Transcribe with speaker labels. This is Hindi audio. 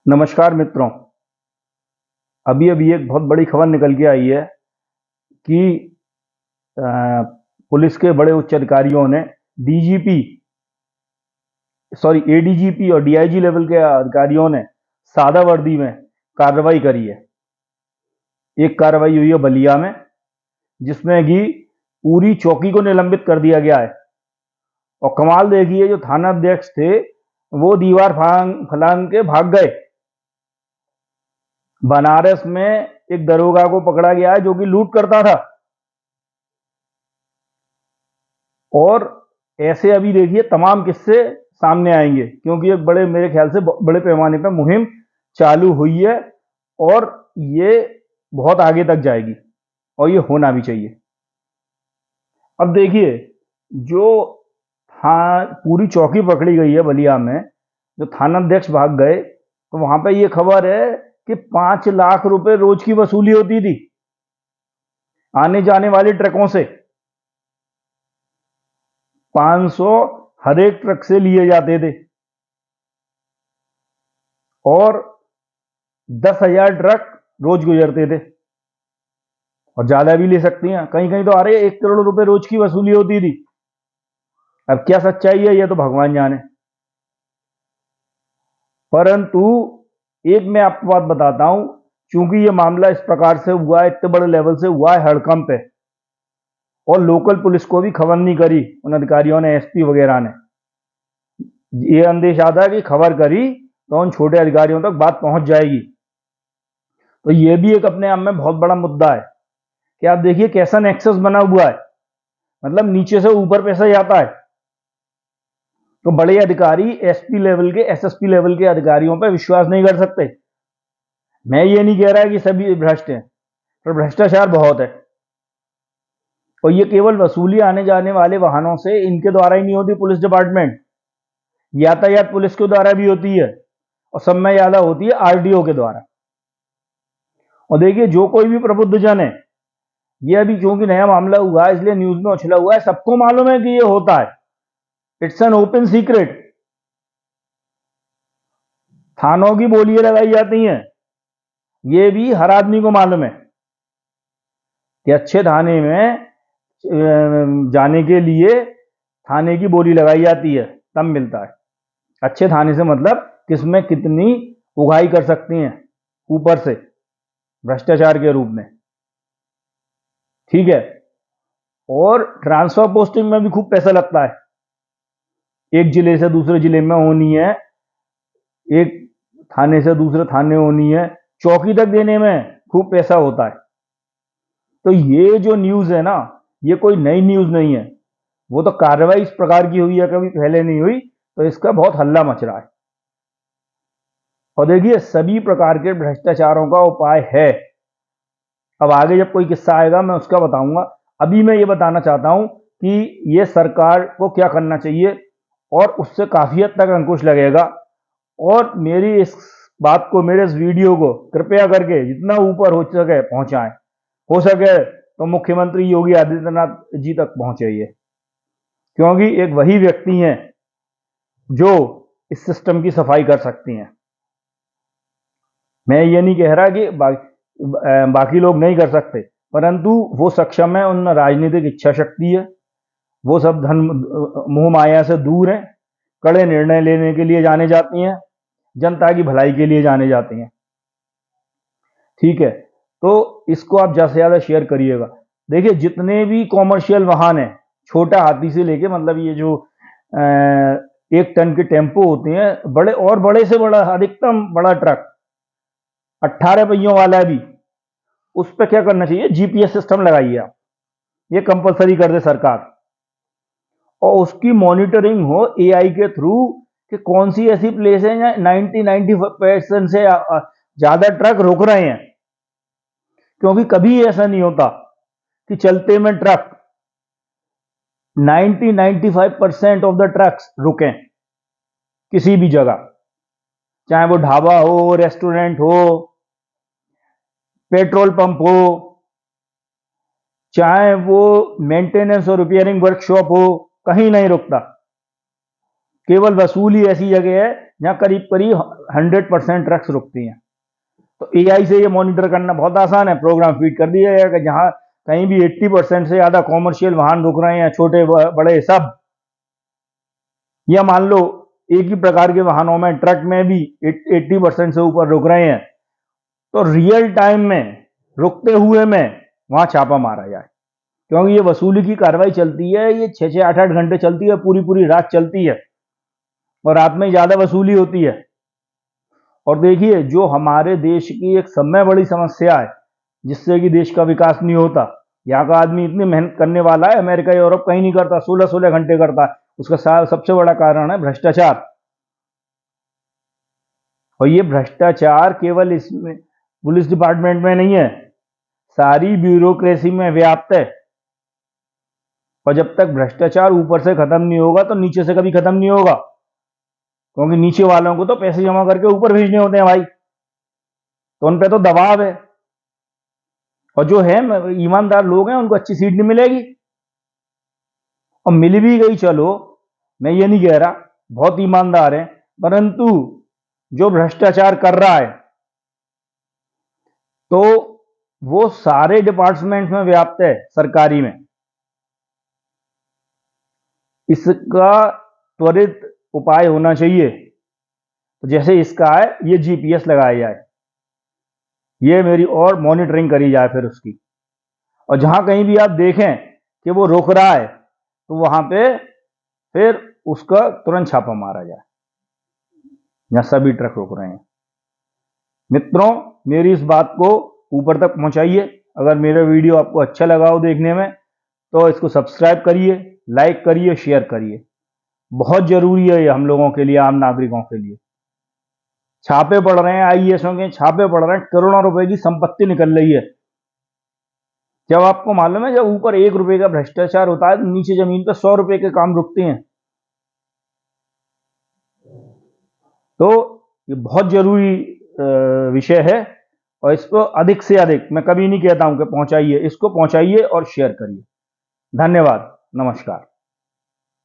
Speaker 1: नमस्कार मित्रों। अभी अभी एक बहुत बड़ी खबर निकल के आई है कि पुलिस के बड़े उच्च अधिकारियों ने डीजीपी सॉरी एडीजीपी और डीआईजी लेवल के अधिकारियों ने सादा वर्दी में कार्रवाई करी है। एक कार्रवाई हुई है बलिया में, जिसमें कि पूरी चौकी को निलंबित कर दिया गया है। और कमाल देखिए, जो थाना अध्यक्ष थे वो दीवार फलांग के भाग गए। बनारस में एक दरोगा को पकड़ा गया है जो कि लूट करता था। और ऐसे अभी देखिए तमाम किस्से सामने आएंगे, क्योंकि एक बड़े मेरे ख्याल से बड़े पैमाने पर मुहिम चालू हुई है और ये बहुत आगे तक जाएगी और ये होना भी चाहिए। अब देखिए, जो पूरी चौकी पकड़ी गई है बलिया में, जो थाना अध्यक्ष भाग गए, तो वहां पे ये खबर है कि 5 लाख रुपए रोज की वसूली होती थी आने जाने वाले ट्रकों से। 500 हर एक ट्रक से लिए जाते थे और 10,000 ट्रक रोज गुजरते थे। और ज्यादा भी ले सकती हैं, कहीं कहीं तो आ रहे 1 करोड़ रुपए रोज की वसूली होती थी। अब क्या सच्चाई है ये तो भगवान जाने, परंतु एक मैं आपको बात बताता हूं। चूंकि ये मामला इस प्रकार से हुआ है, इतने बड़े लेवल से हुआ है, हड़कंप है, और लोकल पुलिस को भी खबर नहीं करी उन अधिकारियों ने, एसपी वगैरह ने। ये अंदेशा था कि खबर करी तो उन छोटे अधिकारियों तक बात पहुंच जाएगी। तो ये भी एक अपने आप में बहुत बड़ा मुद्दा है कि आप देखिए कैसा नेक्सस बना हुआ है, मतलब नीचे से ऊपर पैसा जाता है। तो बड़े अधिकारी एसपी लेवल के, एसएसपी लेवल के अधिकारियों पर विश्वास नहीं कर सकते। मैं ये नहीं कह रहा कि सभी भ्रष्ट हैं, पर भ्रष्टाचार बहुत है। और ये केवल वसूली आने जाने वाले वाहनों से इनके द्वारा ही नहीं होती, पुलिस डिपार्टमेंट, यातायात पुलिस के द्वारा भी होती है, और सब में ज्यादा होती है आरडीओ के द्वारा। और देखिए, जो कोई भी प्रबुद्ध जन है, ये अभी क्योंकि नया मामला हुआ है इसलिए न्यूज में उछला हुआ है, सबको मालूम है कि ये होता है। It's an open secret. थानों की बोलियां लगाई जाती हैं, ये भी हर आदमी को मालूम है कि अच्छे थाने में जाने के लिए थाने की बोली लगाई जाती है, तब मिलता है। अच्छे थाने से मतलब किसमें कितनी उगाही कर सकती हैं ऊपर से भ्रष्टाचार के रूप में, ठीक है। और ट्रांसफर पोस्टिंग में भी खूब पैसा लगता है। एक जिले से दूसरे जिले में होनी है, एक थाने से दूसरे थाने होनी है, चौकी तक देने में खूब पैसा होता है। तो ये जो न्यूज है ना, ये कोई नई न्यूज नहीं है। वो तो कार्रवाई इस प्रकार की हुई है, कभी पहले नहीं हुई, तो इसका बहुत हल्ला मच रहा है। और देखिए, सभी प्रकार के भ्रष्टाचारों का उपाय है। अब आगे जब कोई किस्सा आएगा मैं उसका बताऊंगा। अभी मैं ये बताना चाहता हूं कि ये सरकार को क्या करना चाहिए, और उससे काफी हद तक अंकुश लगेगा। और मेरी इस बात को, मेरे इस वीडियो को कृपया करके जितना ऊपर हो सके पहुंचाएं। हो सके तो मुख्यमंत्री योगी आदित्यनाथ जी तक पहुंचे ये, क्योंकि एक वही व्यक्ति हैं जो इस सिस्टम की सफाई कर सकती हैं। मैं ये नहीं कह रहा कि बाकी लोग नहीं कर सकते, परंतु वो सक्षम है, उन राजनीतिक इच्छा शक्ति है, वो सब धन मोह माया से दूर हैं, कड़े निर्णय लेने के लिए जाने जाती हैं, जनता की भलाई के लिए जाने जाती हैं, ठीक है। तो इसको आप ज्यादा से ज्यादा शेयर करिएगा। देखिए, जितने भी कॉमर्शियल वाहन है, छोटा हाथी से लेके, मतलब ये जो 1 टन के टेम्पो होते हैं, बड़े और बड़े से बड़ा, अधिकतम बड़ा ट्रक 18 पहियों वाला भी, उस पर क्या करना चाहिए, जीपीएस सिस्टम लगाइए आप, ये कंपलसरी कर दे सरकार, और उसकी मॉनिटरिंग हो एआई के थ्रू कि कौन सी ऐसी प्लेस है जहां 90-95% से ज्यादा ट्रक रुक रहे हैं। क्योंकि कभी ऐसा नहीं होता कि चलते में ट्रक 90-95% ऑफ द ट्रक्स रुकें किसी भी जगह, चाहे वो ढाबा हो, रेस्टोरेंट हो, पेट्रोल पंप हो, चाहे वो मेंटेनेंस और रिपेयरिंग वर्कशॉप हो, कहीं नहीं रुकता। केवल वसूली ऐसी जगह है जहां करीब करीब 100% ट्रक्स रुकती हैं। तो एआई से ये मॉनिटर करना बहुत आसान है, प्रोग्राम फीड कर दिया जाएगा कि जहां कहीं भी 80% से ज्यादा कॉमर्शियल वाहन रुक रहे हैं, छोटे बड़े सब, या मान लो एक ही प्रकार के वाहनों में, ट्रक में भी 80% से ऊपर रुक रहे हैं, तो रियल टाइम में रुकते हुए में वहां छापा मारा जाए। क्योंकि ये वसूली की कार्रवाई चलती है, ये 6-6, 8-8 घंटे चलती है, पूरी पूरी रात चलती है, और रात में ज्यादा वसूली होती है। और देखिए, जो हमारे देश की एक समय बड़ी समस्या है जिससे कि देश का विकास नहीं होता, यहाँ का आदमी इतनी मेहनत करने वाला है, अमेरिका यूरोप कहीं नहीं करता, 16-16 घंटे करता है। उसका सबसे बड़ा कारण है भ्रष्टाचार। और ये भ्रष्टाचार केवल इसमें पुलिस डिपार्टमेंट में नहीं है, सारी ब्यूरोक्रेसी में व्याप्त है। और जब तक भ्रष्टाचार ऊपर से खत्म नहीं होगा तो नीचे से कभी खत्म नहीं होगा, क्योंकि नीचे वालों को तो पैसे जमा करके ऊपर भेजने होते हैं भाई, तो उन पे तो दबाव है। और जो है ईमानदार लोग हैं उनको अच्छी सीट नहीं मिलेगी, और मिल भी गई, चलो मैं ये नहीं कह रहा, बहुत ईमानदार है, परंतु जो भ्रष्टाचार कर रहा है तो वो सारे डिपार्टमेंट में व्याप्त है, सरकारी में। इसका त्वरित उपाय होना चाहिए। तो जैसे इसका है, ये जीपीएस लगाया जाए, ये मेरी और मॉनिटरिंग करी जाए फिर उसकी, और जहां कहीं भी आप देखें कि वो रुक रहा है तो वहां पे फिर उसका तुरंत छापा मारा जाए, जहां सभी ट्रक रुक रहे हैं। मित्रों, मेरी इस बात को ऊपर तक पहुंचाइए। अगर मेरा वीडियो आपको अच्छा लगा हो देखने में तो इसको सब्सक्राइब करिए, लाइक करिए, शेयर करिए। बहुत जरूरी है ये हम लोगों के लिए, आम नागरिकों के लिए। छापे पड़ रहे हैं, आईएएसओ के छापे पड़ रहे हैं, करोड़ों रुपए की संपत्ति निकल रही है। जब आपको मालूम है, जब ऊपर 1 रुपए का भ्रष्टाचार होता है तो नीचे जमीन पर 100 रुपए के काम रुकते हैं। तो ये बहुत जरूरी विषय है, और इसको अधिक से अधिक, मैं कभी नहीं कहता हूं कि पहुंचाइए, इसको पहुंचाइए और शेयर करिए। धन्यवाद, नमस्कार।